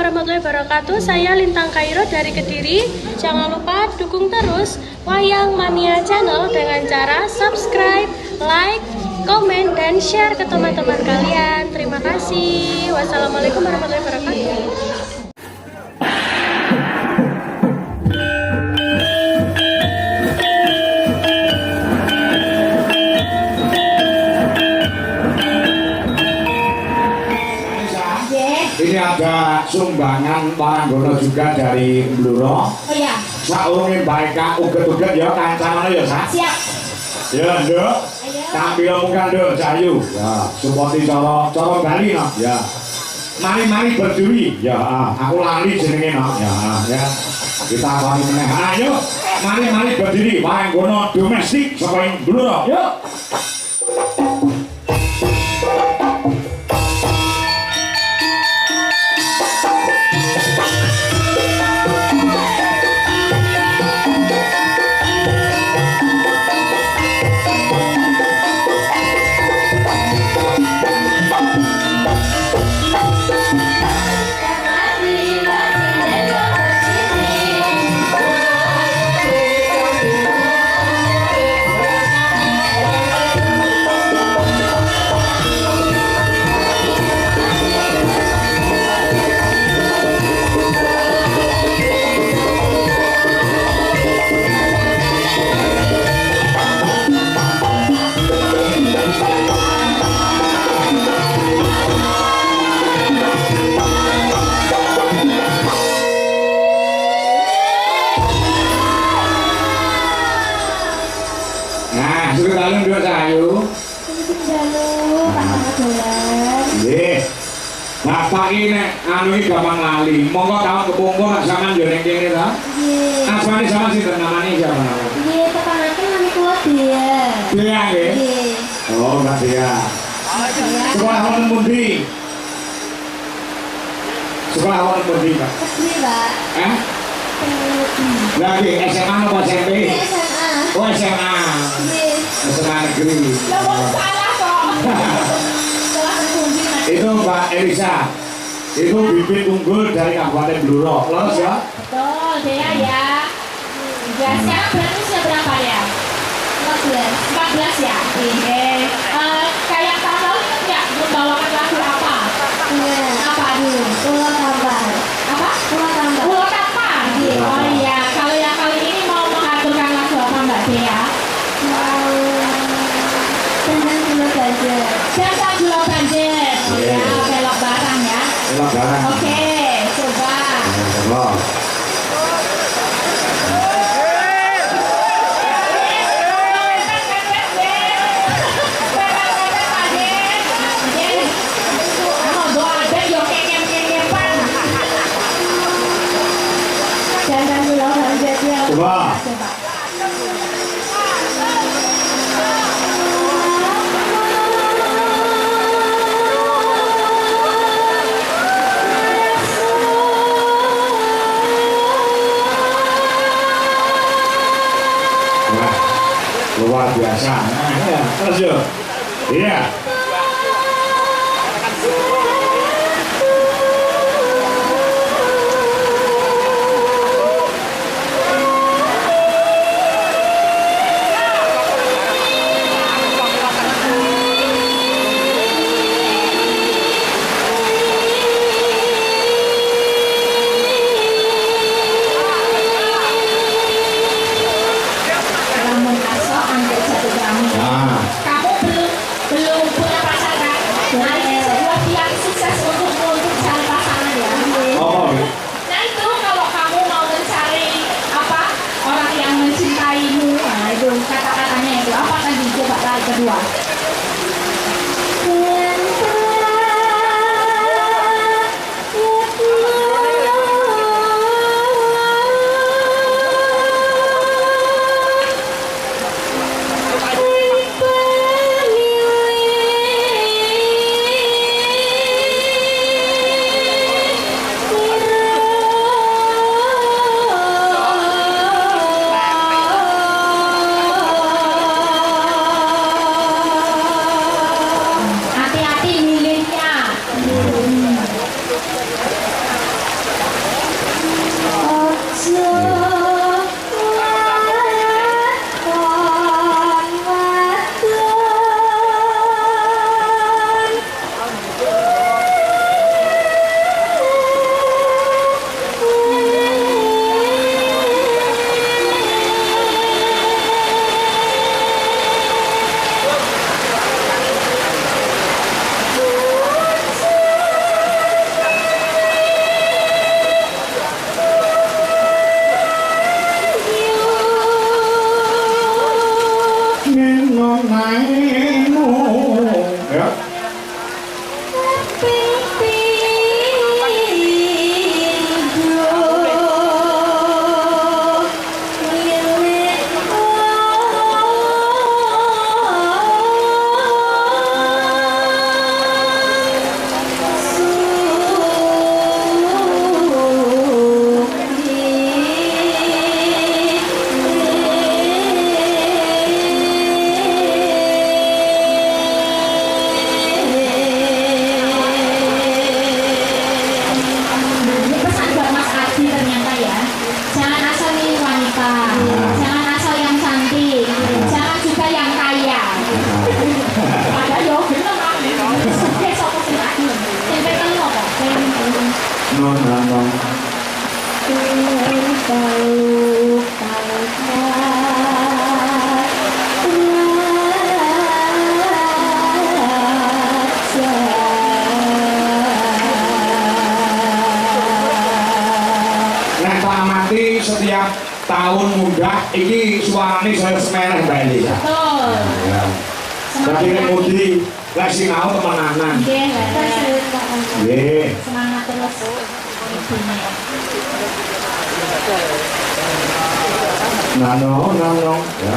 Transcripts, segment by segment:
warahmatullahi wabarakatuh. Saya Lintang Kairo dari Kediri. Jangan lupa dukung terus Wayang Mania Channel dengan cara subscribe, like, komen, dan share ke teman-teman kalian. Terima kasih. Wassalamualaikum warahmatullahi wabarakatuh. Ini ada sumbangan Waranggono juga dari Bluro. Oh iya. Saurunge baik kak uget-uget ya kancane ya sak. Siap. Ya nduk. Tampil mukan nduk Jayu. Ya, supporti cara Bali no. Ya. Mari-mari berdiri. Ya, aku lali jenenge no. Ya. Kita kali meneh. Ayo, mari-mari berdiri Waranggono domestik saka Bluro. Yuk. Bapak ini anu iki gampang lali. Monggo tahun kepungkur nek sampean yo ning kene ta? Nggih. Asmane sama sinten namane siapa? Nggih, tepanake nami kula Dea. Dea nggih. Nggih. Oh, Mbak Dea. Sekolah wonten pundi? Sekolah wonten pundi, Pak? Kediri, Pak. Lagi SMA apa SMP? SMA. Oh, SMA. Nggih. SMA negeri. Lah kok salah kok. Sekolah pundi, Mas? Itu Mbak Elisa. Itu bibit unggul dari Kabupaten Bluro. Lolos ya? Betul, Dea ya. Ya, sekarang berarti sudah berapa ya? 14. 14 ya? Oke. Kayak tahun lalu ingat nggak membawakan lagu apa? Apa dulu? Pulau Kampar. Apa? Pulau Kampar. Pulau Kampar. Oh iya, kalau yang kali ini mau mengaturkan lagu apa Mbak Dea? Mau tentang Pulau Banjir. Tentang Pulau Banjir. Oh ya, belok barang ya. Belok barang. Oke, coba. Coba. Coba. Wah, luar biasa. Nah, ya, terus yuk. Iya. Kamu belum Nano. Setiap tahun muda ini suarane saya semerah Bali ya. Betul. Ya. Tapi nek mudi lek sinau temenanan. Nggih, Nggih. semangat terus. Nano ya.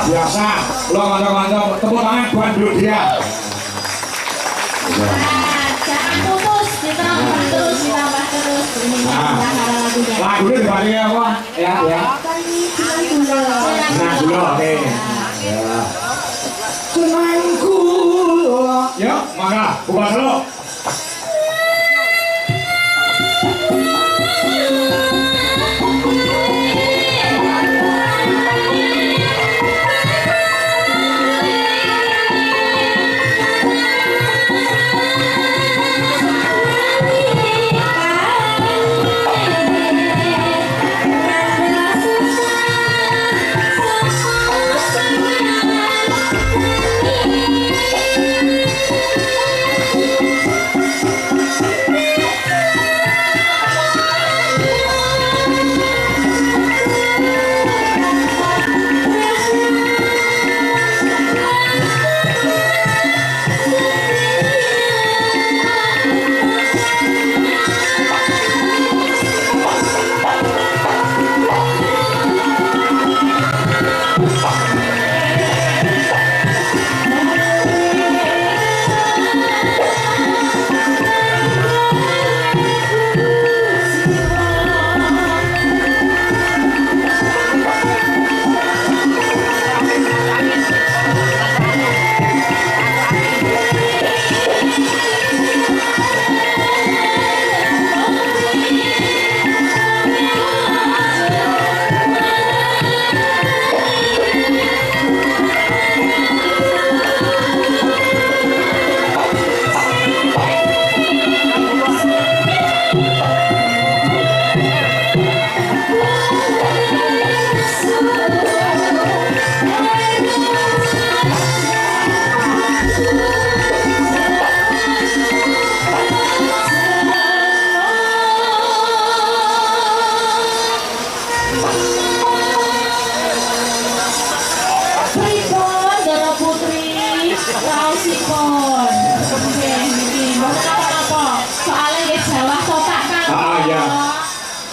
biasa. Lo kanca-kanca tepuk tangan buat dia. Jangan putus, ditambah terus, ditambah terus. Ini lagunya. Lagunya dibandingin apa? Ya. Senang gula, oke. Ya. Senang gula. Yuk, maka buka dulu.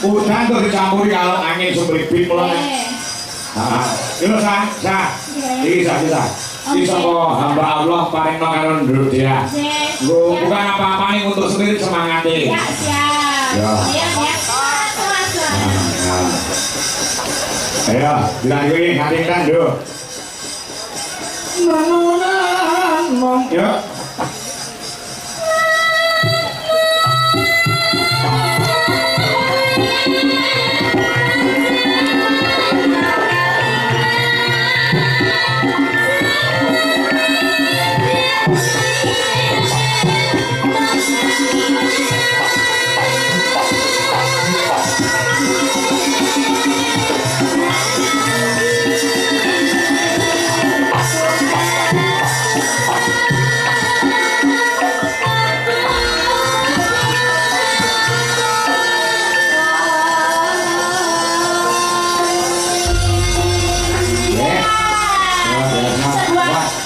Udan tuh dicampuri kalau angin sumbribit mulai. Ini sah. Bisa. Bisa kok hamba Allah paling nongkaron dulu dia. Bukan apa-apa nih untuk sendiri semangatnya. Ya, siap. Ya. Ayo, dilanjutin ngatingkan dulu. Ya.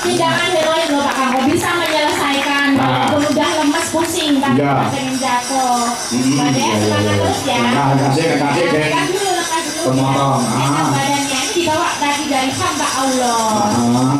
tindakan heroik loh Pak Kangko, bisa menyelesaikan walaupun udah lemes pusing tapi pengen jatuh. Mbak Dea semangat terus ya. Kasih lekas dulu Pemotong. enak badannya, ini dibawa tadi dari hamba Allah.